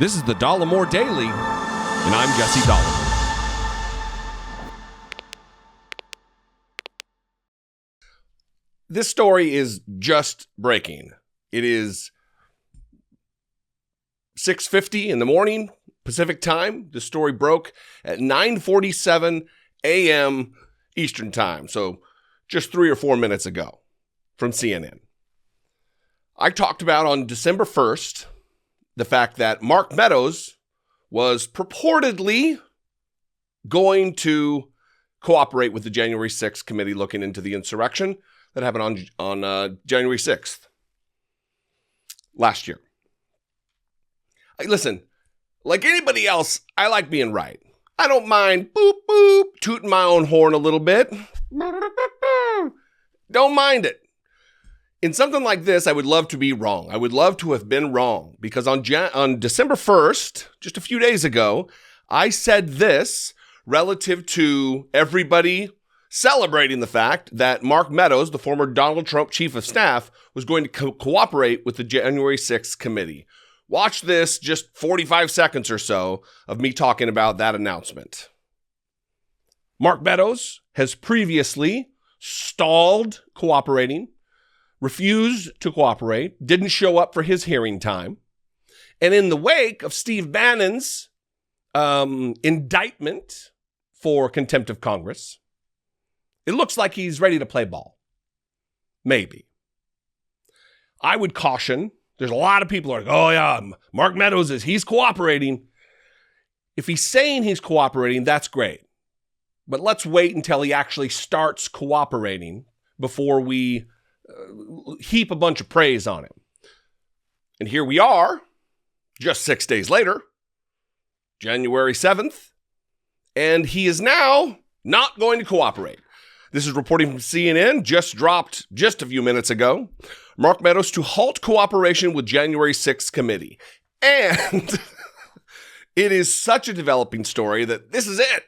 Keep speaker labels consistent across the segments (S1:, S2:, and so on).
S1: This is the Dollemore Daily, and I'm Jesse Dollemore. This story is just breaking. It is 6:50 in the morning, Pacific time. The story broke at 9:47 a.m. Eastern time, so just 3 or 4 minutes ago from CNN. I talked about on December 1st the fact that Mark Meadows was purportedly going to cooperate with the January 6th committee looking into the insurrection that happened on January 6th last year. Listen, like anybody else, I like being right. I don't mind boop, boop, tooting my own horn a little bit. Don't mind it. In something like this, I would love to be wrong. I would love to have been wrong because on December 1st, just a few days ago, I said this relative to everybody celebrating the fact that Mark Meadows, the former Donald Trump chief of staff, was going to cooperate with the January 6th committee. Watch this, just 45 seconds or so of me talking about that announcement. Mark Meadows has previously stalled cooperating, refused to cooperate, didn't show up for his hearing time. And in the wake of Steve Bannon's indictment for contempt of Congress, it looks like he's ready to play ball. Maybe. I would caution, there's a lot of people who are like, oh yeah, Mark Meadows he's cooperating. If he's saying he's cooperating, that's great. But let's wait until he actually starts cooperating before we heap a bunch of praise on him. And here we are, just 6 days later, January 7th, and he is now not going to cooperate. This is reporting from CNN, just dropped just a few minutes ago. Mark Meadows to halt cooperation with January 6th committee. And it is such a developing story that this is it.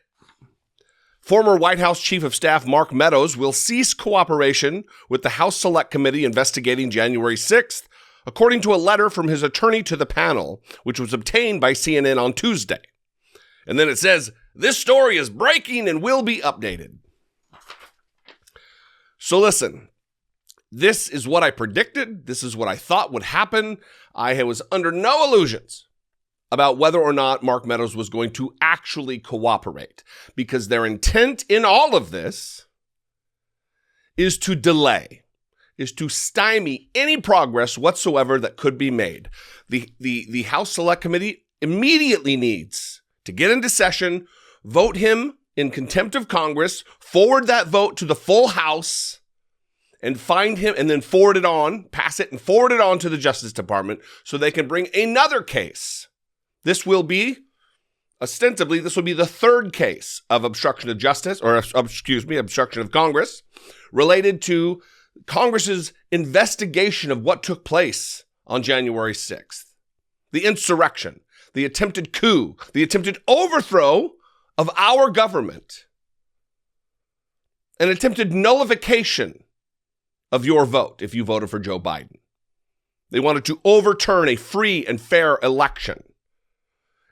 S1: Former White House Chief of Staff Mark Meadows will cease cooperation with the House Select Committee investigating January 6th, according to a letter from his attorney to the panel, which was obtained by CNN on Tuesday. And then it says, this story is breaking and will be updated. So listen, this is what I predicted. This is what I thought would happen. I was under no illusions about whether or not Mark Meadows was going to actually cooperate, because their intent in all of this is to delay, is to stymie any progress whatsoever that could be made. The House Select Committee immediately needs to get into session, vote him in contempt of Congress, forward that vote to the full House, and find him, and then forward it on, pass it and forward it on to the Justice Department so they can bring another case. This will be, ostensibly, this will be the third case of obstruction of justice, or obstruction of Congress, related to Congress's investigation of what took place on January 6th. The insurrection, the attempted coup, the attempted overthrow of our government, an attempted nullification of your vote if you voted for Joe Biden. They wanted to overturn a free and fair election.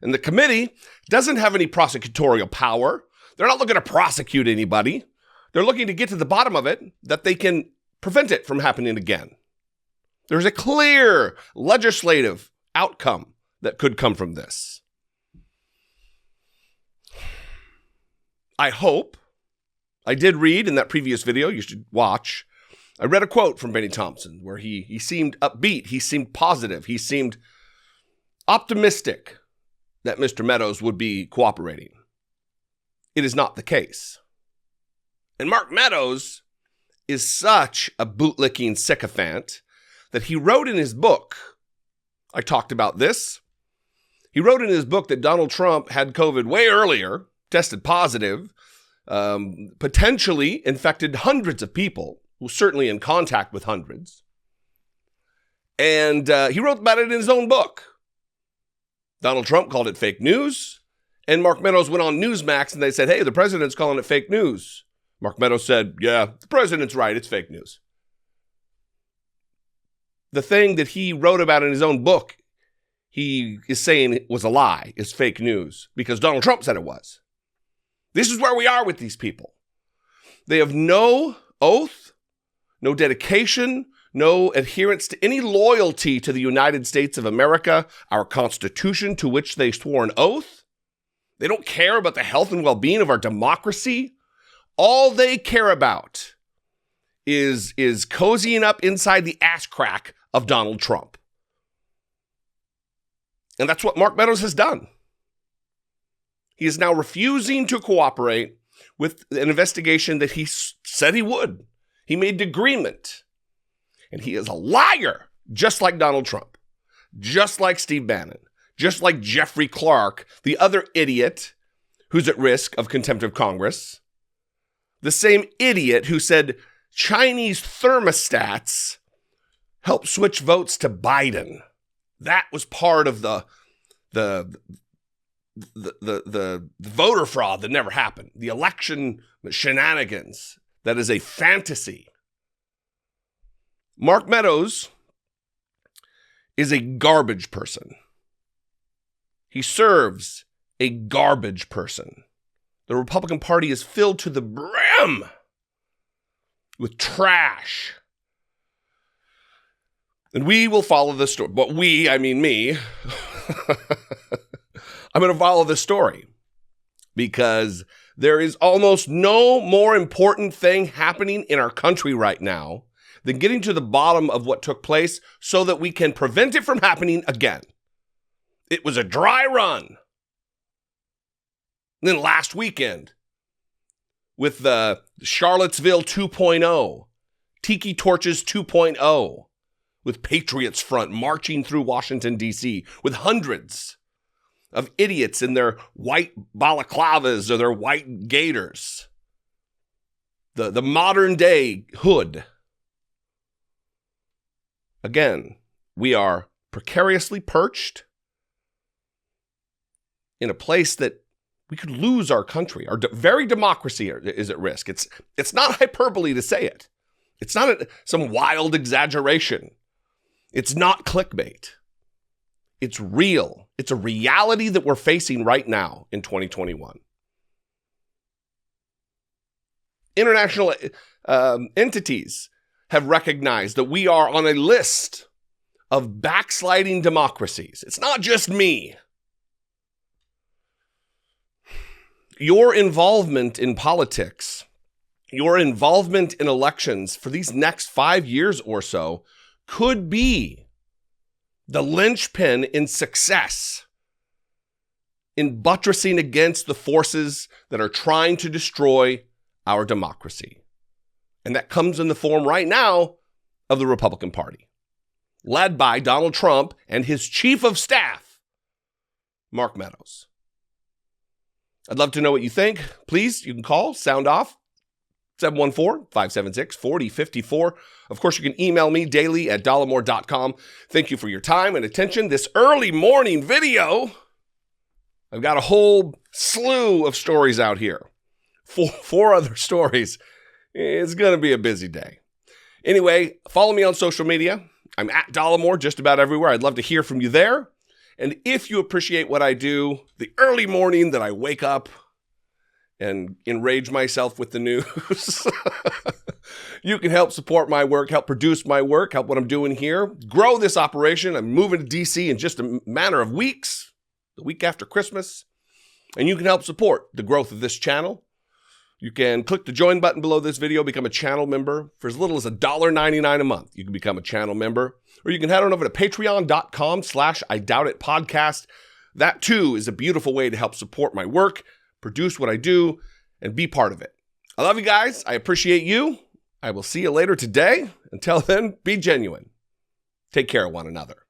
S1: And the committee doesn't have any prosecutorial power. They're not looking to prosecute anybody. They're looking to get to the bottom of it, that they can prevent it from happening again. There's a clear legislative outcome that could come from this. I hope. I did read in that previous video, you should watch, I read a quote from Benny Thompson where he seemed upbeat, he seemed positive, he seemed optimistic that Mr. Meadows would be cooperating. It is not the case. And Mark Meadows is such a bootlicking sycophant that he wrote in his book, I talked about this, he wrote in his book that Donald Trump had COVID way earlier, tested positive, potentially infected hundreds of people, who were certainly in contact with hundreds. And he wrote about it in his own book. Donald Trump called it fake news, and Mark Meadows went on Newsmax and they said, hey, the president's calling it fake news. Mark Meadows said, yeah, the president's right, it's fake news. The thing that he wrote about in his own book, he is saying it was a lie, is fake news, because Donald Trump said it was. This is where we are with these people. They have no oath, no dedication, no adherence to any loyalty to the United States of America, our Constitution to which they swore an oath. They don't care about the health and well-being of our democracy. All they care about is cozying up inside the ass crack of Donald Trump. And that's what Mark Meadows has done. He is now refusing to cooperate with an investigation that he said he would. He made an agreement. And he is a liar, just like Donald Trump, just like Steve Bannon, just like Jeffrey Clark, the other idiot who's at risk of contempt of Congress, the same idiot who said Chinese thermostats help switch votes to Biden. That was part of the voter fraud that never happened. The election shenanigans. That is a fantasy. Mark Meadows is a garbage person. He serves a garbage person. The Republican Party is filled to the brim with trash. And we will follow this story. But we, I mean me. I'm going to follow this story because there is almost no more important thing happening in our country right now than getting to the bottom of what took place so that we can prevent it from happening again. It was a dry run. And then last weekend, with the Charlottesville 2.0, Tiki Torches 2.0, with Patriots Front marching through Washington, D.C., with hundreds of idiots in their white balaclavas or their white gaiters. The modern day hood. Again, we are precariously perched in a place that we could lose our country. Our very democracy is at risk. It's not hyperbole to say it. It's not some wild exaggeration. It's not clickbait. It's real. It's a reality that we're facing right now in 2021. International entities have recognized that we are on a list of backsliding democracies. It's not just me. Your involvement in politics, your involvement in elections for these next 5 years or so could be the linchpin in success in buttressing against the forces that are trying to destroy our democracy. And that comes in the form right now of the Republican Party, led by Donald Trump and his chief of staff, Mark Meadows. I'd love to know what you think. Please, you can call, sound off, 714-576-4054. Of course, you can email me daily at dollemore.com. Thank you for your time and attention. This early morning video, I've got a whole slew of stories out here. Four other stories. It's going to be a busy day. Anyway, follow me on social media. I'm at Dollemore just about everywhere. I'd love to hear from you there. And if you appreciate what I do, the early morning that I wake up and enrage myself with the news, you can help support my work, help produce my work, help what I'm doing here, grow this operation. I'm moving to DC in just a matter of weeks, the week after Christmas. And you can help support the growth of this channel. You can click the join button below this video, become a channel member for as little as $1.99 a month. You can become a channel member, or you can head on over to patreon.com/IDoubtItPodcast. That too is a beautiful way to help support my work, produce what I do, and be part of it. I love you guys. I appreciate you. I will see you later today. Until then, be genuine. Take care of one another.